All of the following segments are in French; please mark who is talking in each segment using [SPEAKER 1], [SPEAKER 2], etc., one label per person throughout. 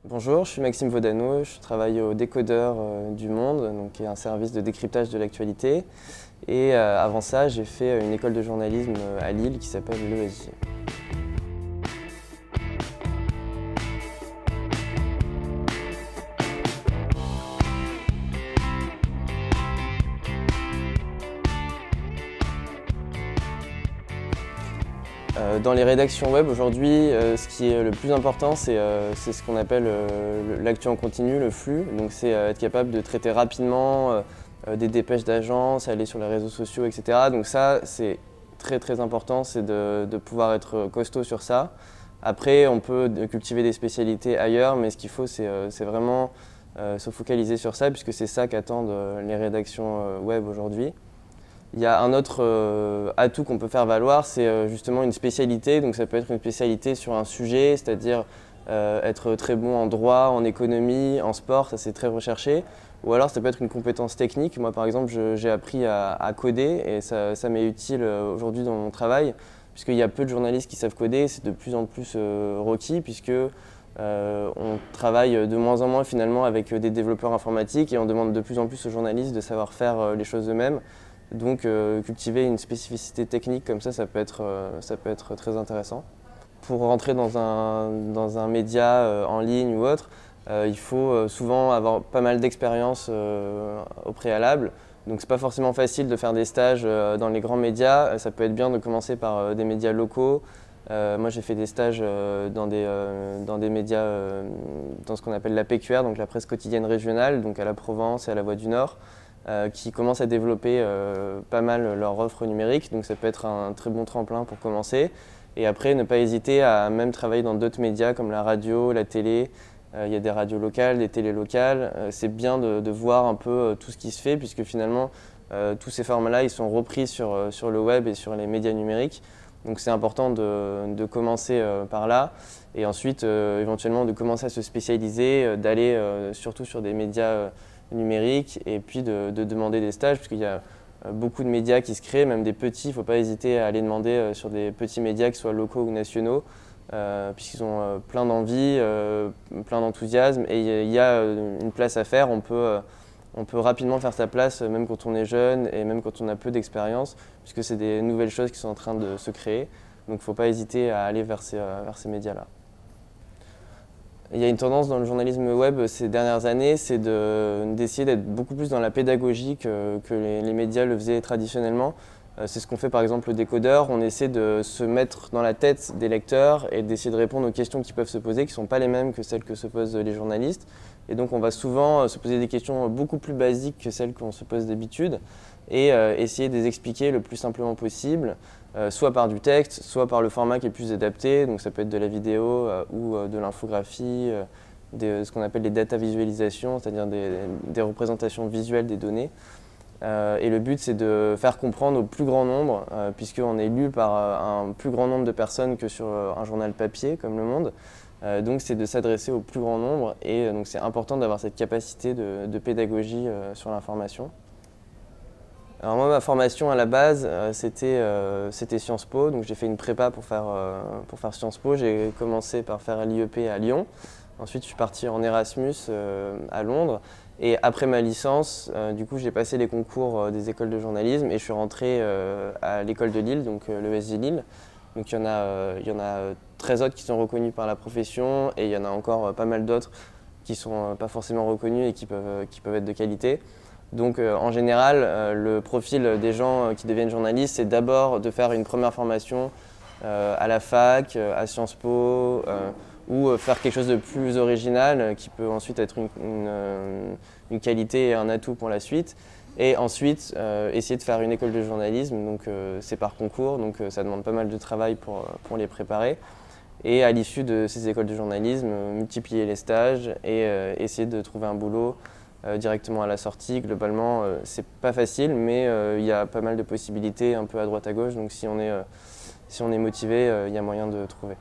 [SPEAKER 1] Bonjour, je suis Maxime Vaudano, je travaille au Décodeur du Monde, donc, qui est un service de décryptage de l'actualité. Et avant ça, j'ai fait une école de journalisme à Lille qui s'appelle l'ESJ. Dans les rédactions web aujourd'hui, ce qui est le plus important, c'est ce qu'on appelle l'actu en continu, le flux. Donc c'est être capable de traiter rapidement des dépêches d'agence, aller sur les réseaux sociaux, etc. Donc ça, c'est très important, c'est de pouvoir être costaud sur ça. Après, on peut cultiver des spécialités ailleurs, mais ce qu'il faut, c'est vraiment se focaliser sur ça, puisque c'est ça qu'attendent les rédactions web aujourd'hui. Il y a un autre atout qu'on peut faire valoir, c'est justement une spécialité. Donc ça peut être une spécialité sur un sujet, c'est-à-dire être très bon en droit, en économie, en sport, ça c'est très recherché. Ou alors ça peut être une compétence technique. Moi par exemple, j'ai appris à coder et ça m'est utile aujourd'hui dans mon travail, puisqu'il y a peu de journalistes qui savent coder, c'est de plus en plus requis, puisque on travaille de moins en moins finalement avec des développeurs informatiques et on demande de plus en plus aux journalistes de savoir faire les choses eux-mêmes. Donc cultiver une spécificité technique comme ça peut être très intéressant. Pour rentrer dans un média en ligne ou autre, il faut souvent avoir pas mal d'expérience au préalable. Donc c'est pas forcément facile de faire des stages dans les grands médias. Ça peut être bien de commencer par des médias locaux. Moi j'ai fait des stages dans des médias, dans ce qu'on appelle la PQR, donc la presse quotidienne régionale, donc à la Provence et à la Voix du Nord. Qui commencent à développer pas mal leur offre numérique. Donc ça peut être un très bon tremplin pour commencer. Et après, ne pas hésiter à même travailler dans d'autres médias comme la radio, la télé. Il y a des radios locales, des télés locales. C'est bien de voir un peu tout ce qui se fait, puisque finalement, tous ces formats-là, ils sont repris sur le web et sur les médias numériques. Donc c'est important de commencer par là. Et ensuite, éventuellement, de commencer à se spécialiser, d'aller surtout sur des médias numérique et puis de demander des stages, parce qu'il y a beaucoup de médias qui se créent, même des petits. Il ne faut pas hésiter à aller demander sur des petits médias, qu'ils soient locaux ou nationaux, puisqu'ils ont plein d'envie, plein d'enthousiasme et il y a une place à faire. On peut rapidement faire sa place, même quand on est jeune et même quand on a peu d'expérience, puisque c'est des nouvelles choses qui sont en train de se créer. Donc il ne faut pas hésiter à aller vers ces médias-là. Il y a une tendance dans le journalisme web ces dernières années, c'est d'essayer d'être beaucoup plus dans la pédagogie que les médias le faisaient traditionnellement. C'est ce qu'on fait par exemple au Décodeur. On essaie de se mettre dans la tête des lecteurs et d'essayer de répondre aux questions qui peuvent se poser, qui ne sont pas les mêmes que celles que se posent les journalistes. Et donc on va souvent se poser des questions beaucoup plus basiques que celles qu'on se pose d'habitude et essayer de les expliquer le plus simplement possible, soit par du texte, soit par le format qui est plus adapté. Donc ça peut être de la vidéo ou de l'infographie, ce qu'on appelle les data visualisations, c'est-à-dire des représentations visuelles des données. Et le but, c'est de faire comprendre au plus grand nombre, puisqu'on est lu par un plus grand nombre de personnes que sur un journal papier comme Le Monde. Donc c'est de s'adresser au plus grand nombre et donc c'est important d'avoir cette capacité de pédagogie sur l'information. Alors moi, ma formation à la base, c'était Sciences Po, donc j'ai fait une prépa pour faire Sciences Po. J'ai commencé par faire l'IEP à Lyon. Ensuite, je suis parti en Erasmus à Londres. Et après ma licence, du coup, j'ai passé les concours des écoles de journalisme et je suis rentré à l'école de Lille, donc l'ESJ Lille. Donc il y en a 13 autres qui sont reconnus par la profession et il y en a encore pas mal d'autres qui ne sont pas forcément reconnus et qui peuvent être de qualité. Donc en général, le profil des gens qui deviennent journalistes, c'est d'abord de faire une première formation à la fac, à Sciences Po, ou faire quelque chose de plus original qui peut ensuite être une qualité et un atout pour la suite. Et ensuite, essayer de faire une école de journalisme, donc c'est par concours, donc ça demande pas mal de travail pour les préparer. Et à l'issue de ces écoles de journalisme, multiplier les stages et essayer de trouver un boulot directement à la sortie. Globalement, c'est pas facile, mais il y a pas mal de possibilités un peu à droite à gauche, donc si on est motivé, il y a moyen de trouver.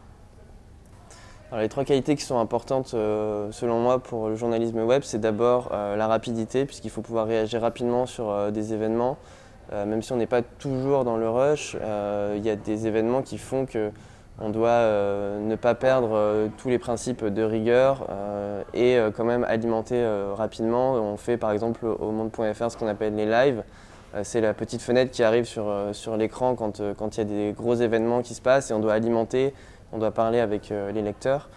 [SPEAKER 1] Alors, les 3 qualités qui sont importantes selon moi pour le journalisme web, c'est d'abord la rapidité, puisqu'il faut pouvoir réagir rapidement sur des événements. Même si on n'est pas toujours dans le rush, il y a des événements qui font qu'on doit ne pas perdre tous les principes de rigueur et quand même alimenter rapidement. On fait par exemple au Monde.fr ce qu'on appelle les lives. C'est la petite fenêtre qui arrive sur l'écran quand il y a des gros événements qui se passent et on doit alimenter, on doit parler avec les lecteurs.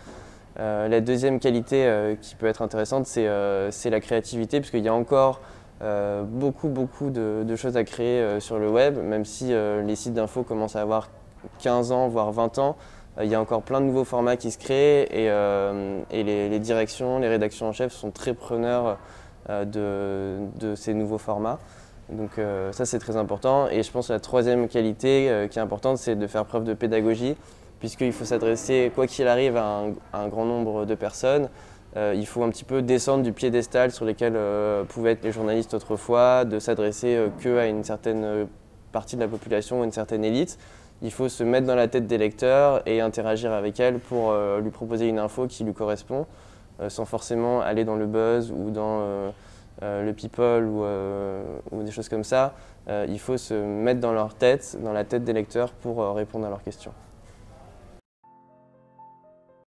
[SPEAKER 1] La deuxième qualité qui peut être intéressante, c'est la créativité, puisqu'il y a encore beaucoup de choses à créer sur le web, même si les sites d'info commencent à avoir 15 ans, voire 20 ans. Il y a encore plein de nouveaux formats qui se créent et les directions, les rédactions en chef sont très preneurs de ces nouveaux formats. Donc ça c'est très important. Et je pense que la troisième qualité qui est importante, c'est de faire preuve de pédagogie, puisqu'il faut s'adresser, quoi qu'il arrive, à un grand nombre de personnes. Il faut un petit peu descendre du piédestal sur lesquels pouvaient être les journalistes autrefois, de s'adresser qu'à une certaine partie de la population, une certaine élite. Il faut se mettre dans la tête des lecteurs et interagir avec elle pour lui proposer une info qui lui correspond, sans forcément aller dans le buzz ou dans le people ou des choses comme ça. Il faut se mettre dans leur tête, dans la tête des lecteurs pour répondre à leurs questions.